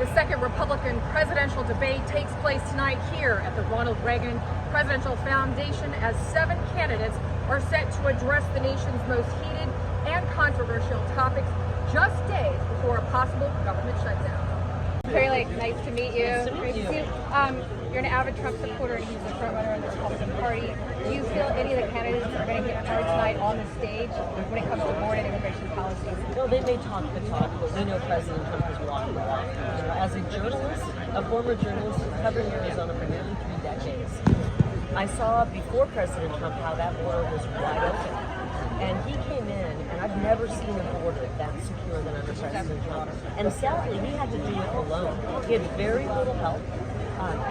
The second Republican presidential debate takes place tonight here at the Ronald Reagan Presidential Foundation as 7 candidates are set to address the nation's most heated and controversial topics just days before a possible government shutdown. Carrie Lake, nice to meet you. Nice to meet you. You're an avid Trump supporter and he's the frontrunner in the Republican Party. Do you feel any of the candidates are going to hit hard tonight on the stage when it comes to border and immigration policies? Well, they may talk the talk, but we know President Trump is walking the walk. As a journalist, a former journalist who covered Arizona for nearly 3 decades, I saw before President Trump how that border was wide open. And he came in, and I've never seen a border that secure than under President Trump. And sadly, he had to do it alone. He had very little help.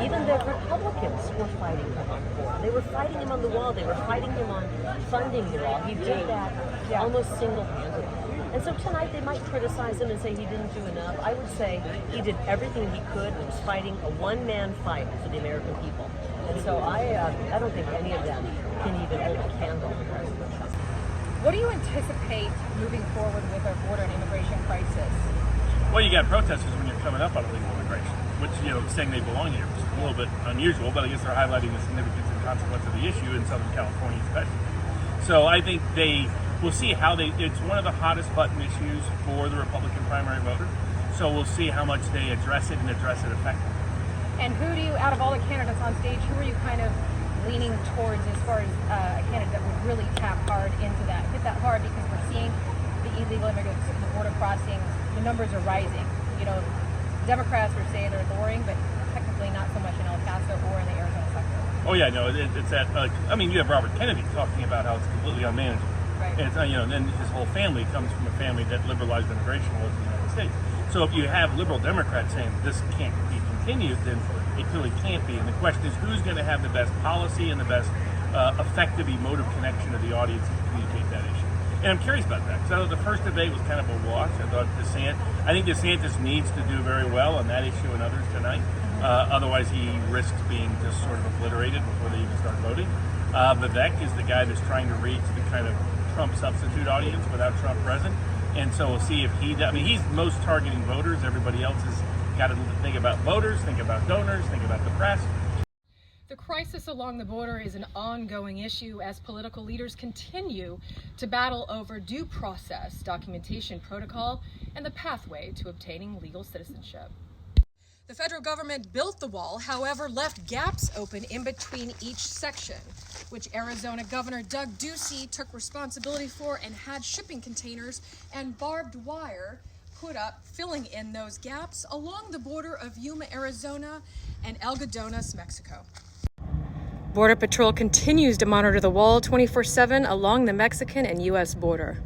Even the Republicans were fighting him on the border. They were fighting him on the wall. They were fighting him on funding the wall. He did that almost single-handedly. And so tonight they might criticize him and say he didn't do enough. I would say he did everything he could and was fighting a one-man fight for the American people. And so I don't think any of them can even hold a candle to President Trump. What do you anticipate moving forward with our border and immigration crisis? Well, you got protesters when you're coming up on illegal immigration, which, saying they belong here, which is a little bit unusual, but I guess they're highlighting the significance and consequence of the issue in Southern California especially. So I think we'll see how it's one of the hottest button issues for the Republican primary voter. So we'll see how much they address it and address it effectively. And who do you, out of all the candidates on stage, who are you kind of leaning towards as far as a candidate that would really tap hard into that, hit that hard, because we're seeing the illegal immigrants and the border crossings, the numbers are rising. Democrats are saying they're luring, but technically not so much in El Paso or in the Arizona sector. Oh yeah, no, it's that. You have Robert Kennedy talking about how it's completely unmanageable. Right. And it's, then his whole family comes from a family that liberalized immigration laws in the United States. So if you have liberal Democrats saying this can't be continued, then it clearly can't be. And the question is, who's going to have the best policy and the best effective emotive connection to the audience to communicate that issue? And I'm curious about that, because I thought the first debate was kind of a wash. I think DeSantis needs to do very well on that issue and others tonight. Otherwise, he risks being just sort of obliterated before they even start voting. Vivek is the guy that's trying to reach the kind of Trump substitute audience without Trump present. And so we'll see if he's most targeting voters. Everybody else has got to think about voters, think about donors, think about the press. The crisis along the border is an ongoing issue as political leaders continue to battle over due process, documentation protocol, and the pathway to obtaining legal citizenship. The federal government built the wall, however, left gaps open in between each section, which Arizona Governor Doug Ducey took responsibility for and had shipping containers and barbed wire put up, filling in those gaps along the border of Yuma, Arizona and Algodones, Mexico. Border Patrol continues to monitor the wall 24/7 along the Mexican and U.S. border.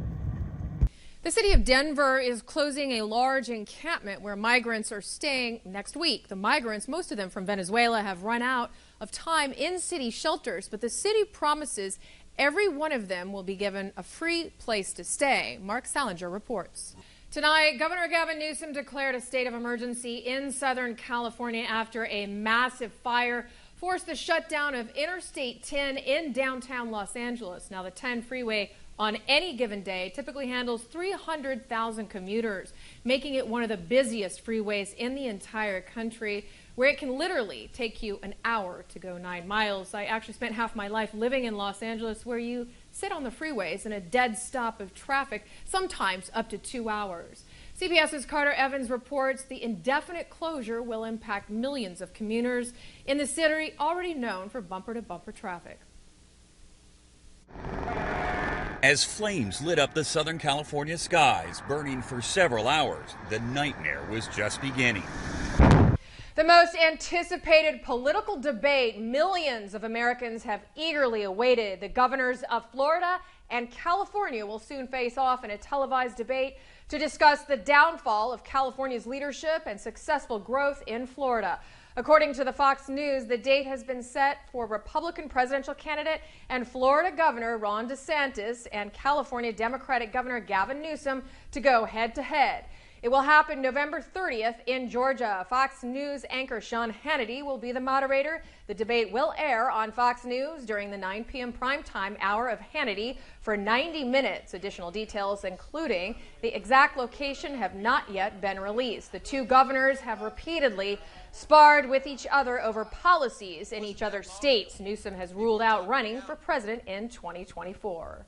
The city of Denver is closing a large encampment where migrants are staying next week. The migrants, most of them from Venezuela, have run out of time in city shelters, but the city promises every one of them will be given a free place to stay. Mark Salinger reports. Tonight, Governor Gavin Newsom declared a state of emergency in Southern California after a massive fire forced the shutdown of Interstate 10 in downtown Los Angeles. Now, the 10 freeway on any given day typically handles 300,000 commuters, making it one of the busiest freeways in the entire country, where it can literally take you an hour to go 9 miles. I actually spent half my life living in Los Angeles, where you sit on the freeways in a dead stop of traffic, sometimes up to 2 hours. CBS's Carter Evans reports the indefinite closure will impact millions of commuters in the city already known for bumper-to-bumper traffic. As flames lit up the Southern California skies, burning for several hours, the nightmare was just beginning. The most anticipated political debate millions of Americans have eagerly awaited. The governors of Florida and California will soon face off in a televised debate to discuss the downfall of California's leadership and successful growth in Florida. According to the Fox News, the date has been set for Republican presidential candidate and Florida Governor Ron DeSantis and California Democratic Governor Gavin Newsom to go head-to-head. It will happen November 30th in Georgia. Fox News anchor Sean Hannity will be the moderator. The debate will air on Fox News during the 9 p.m. primetime hour of Hannity for 90 minutes. Additional details, including the exact location, have not yet been released. The two governors have repeatedly sparred with each other over policies in each other's states. Newsom has ruled out running for president in 2024.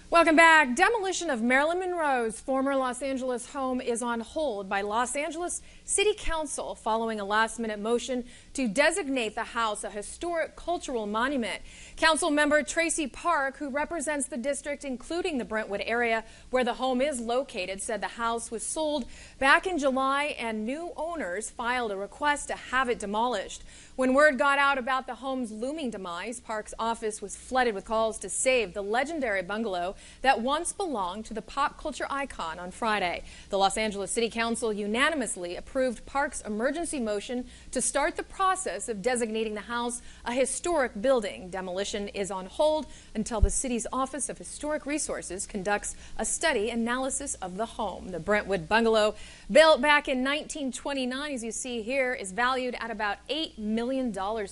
Welcome back. Demolition of Marilyn Monroe's former Los Angeles home is on hold by Los Angeles City Council following a last-minute motion to designate the house a historic cultural monument. Council member Tracy Park, who represents the district, including the Brentwood area where the home is located, said the house was sold back in July and new owners filed a request to have it demolished. When word got out about the home's looming demise, Park's office was flooded with calls to save the legendary bungalow that once belonged to the pop culture icon on Friday. The Los Angeles City Council unanimously approved Park's emergency motion to start the process of designating the house a historic building. Demolition is on hold until the city's Office of Historic Resources conducts a study analysis of the home. The Brentwood bungalow, built back in 1929, as you see here, is valued at about $8 million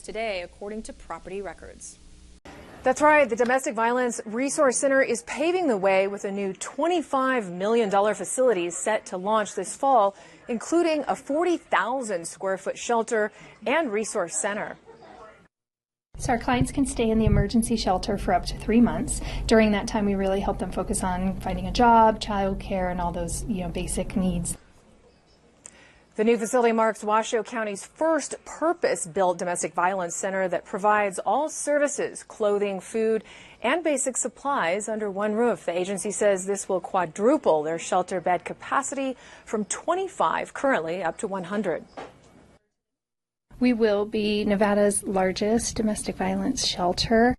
today, according to property records. That's right. The Domestic Violence Resource Center is paving the way with a new $25 million facility set to launch this fall, including a 40,000 square foot shelter and resource center. So our clients can stay in the emergency shelter for up to 3 months. During that time, we really help them focus on finding a job, childcare, and all those, basic needs. The new facility marks Washoe County's first purpose-built domestic violence center that provides all services, clothing, food, and basic supplies under one roof. The agency says this will quadruple their shelter bed capacity from 25 currently up to 100. We will be Nevada's largest domestic violence shelter.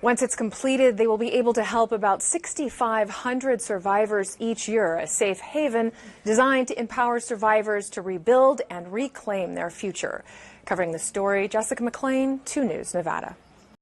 Once it's completed, they will be able to help about 6,500 survivors each year, a safe haven designed to empower survivors to rebuild and reclaim their future. Covering the story, Jessica McLean, 2 News, Nevada.